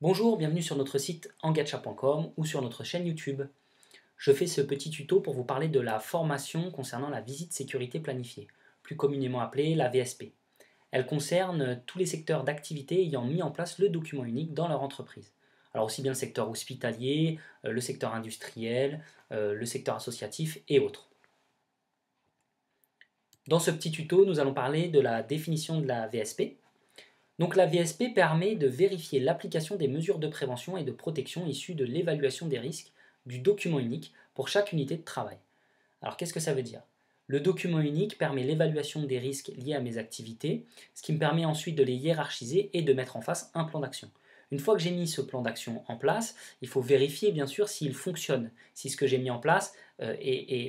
Bonjour, bienvenue sur notre site engacha.com ou sur notre chaîne YouTube. Je fais ce petit tuto pour vous parler de la formation concernant la visite sécurité planifiée, plus communément appelée la VSP. Elle concerne tous les secteurs d'activité ayant mis en place le document unique dans leur entreprise. Alors aussi bien le secteur hospitalier, le secteur industriel, le secteur associatif et autres. Dans ce petit tuto, nous allons parler de la définition de la VSP. Donc la VSP permet de vérifier l'application des mesures de prévention et de protection issues de l'évaluation des risques du document unique pour chaque unité de travail. Alors qu'est-ce que ça veut dire? Le document unique permet l'évaluation des risques liés à mes activités, ce qui me permet ensuite de les hiérarchiser et de mettre en face un plan d'action. Une fois que j'ai mis ce plan d'action en place, il faut vérifier bien sûr s'il fonctionne, si ce que j'ai mis en place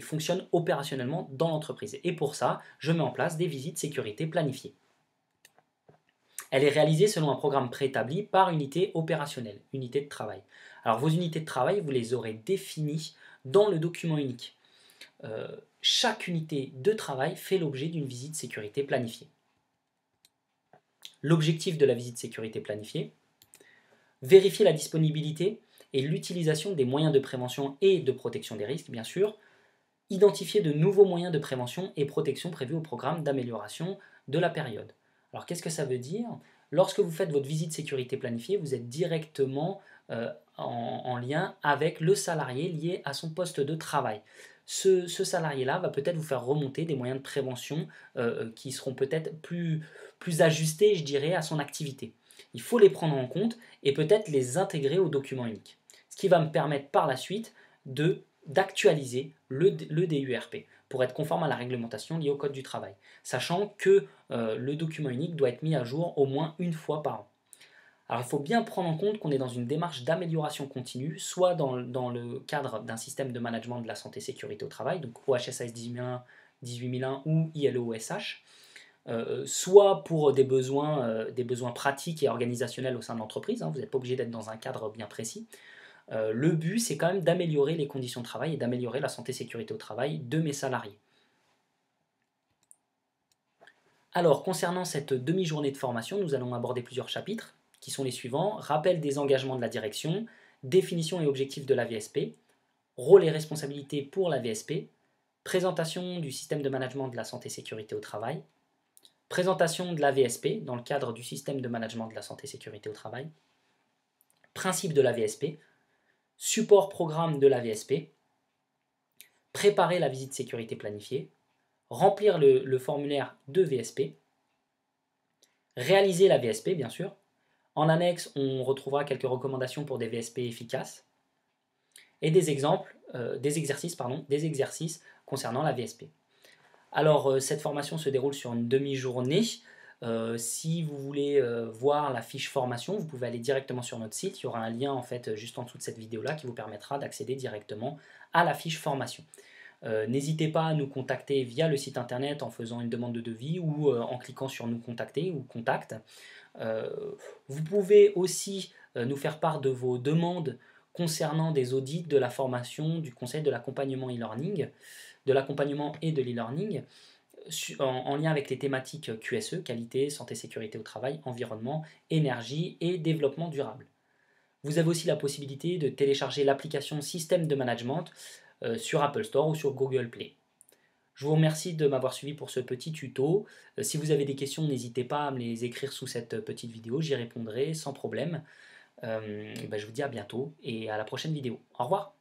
fonctionne opérationnellement dans l'entreprise. Et pour ça, je mets en place des visites sécurité planifiées. Elle est réalisée selon un programme préétabli par unité opérationnelle, unité de travail. Alors vos unités de travail, vous les aurez définies dans le document unique. Chaque unité de travail fait l'objet d'une visite sécurité planifiée. L'objectif de la visite sécurité planifiée, vérifier la disponibilité et l'utilisation des moyens de prévention et de protection des risques, bien sûr, identifier de nouveaux moyens de prévention et protection prévus au programme d'amélioration de la période. Alors qu'est-ce que ça veut dire? Lorsque vous faites votre visite sécurité planifiée, vous êtes directement en lien avec le salarié lié à son poste de travail. Ce salarié-là va peut-être vous faire remonter des moyens de prévention qui seront peut-être plus ajustés, je dirais, à son activité. Il faut les prendre en compte et peut-être les intégrer au document unique. Ce qui va me permettre par la suite d'actualiser le DURP pour être conforme à la réglementation liée au Code du travail, sachant que le document unique doit être mis à jour au moins une fois par an. Alors il faut bien prendre en compte qu'on est dans une démarche d'amélioration continue, soit dans le cadre d'un système de management de la santé et sécurité au travail, donc OHSAS 18001 ou ILO-OSH, soit pour des besoins pratiques et organisationnels au sein de l'entreprise, vous n'êtes pas obligé d'être dans un cadre bien précis. Le but, c'est quand même d'améliorer les conditions de travail et d'améliorer la santé et sécurité au travail de mes salariés. Alors, concernant cette demi-journée de formation, nous allons aborder plusieurs chapitres, qui sont les suivants: rappel des engagements de la direction, définition et objectifs de la VSP, rôle et responsabilités pour la VSP, présentation du système de management de la santé et sécurité au travail, présentation de la VSP dans le cadre du système de management de la santé et sécurité au travail, principe de la VSP, support programme de la VSP, préparer la visite sécurité planifiée, remplir le formulaire de VSP, réaliser la VSP bien sûr. En annexe, on retrouvera quelques recommandations pour des VSP efficaces et des exercices concernant la VSP. Alors cette formation se déroule sur une demi-journée. Si vous voulez voir la fiche formation, vous pouvez aller directement sur notre site. Il y aura un lien en fait juste en dessous de cette vidéo-là qui vous permettra d'accéder directement à la fiche formation. N'hésitez pas à nous contacter via le site internet en faisant une demande de devis ou en cliquant sur nous contacter ou contact. Vous pouvez aussi nous faire part de vos demandes concernant des audits de la formation, du conseil de l'accompagnement e-learning, de l'accompagnement et de l'e-learning, en lien avec les thématiques QSE, qualité, santé, sécurité au travail, environnement, énergie et développement durable. Vous avez aussi la possibilité de télécharger l'application Système de Management sur Apple Store ou sur Google Play. Je vous remercie de m'avoir suivi pour ce petit tuto. Si vous avez des questions, n'hésitez pas à me les écrire sous cette petite vidéo, j'y répondrai sans problème. Je vous dis à bientôt et à la prochaine vidéo. Au revoir.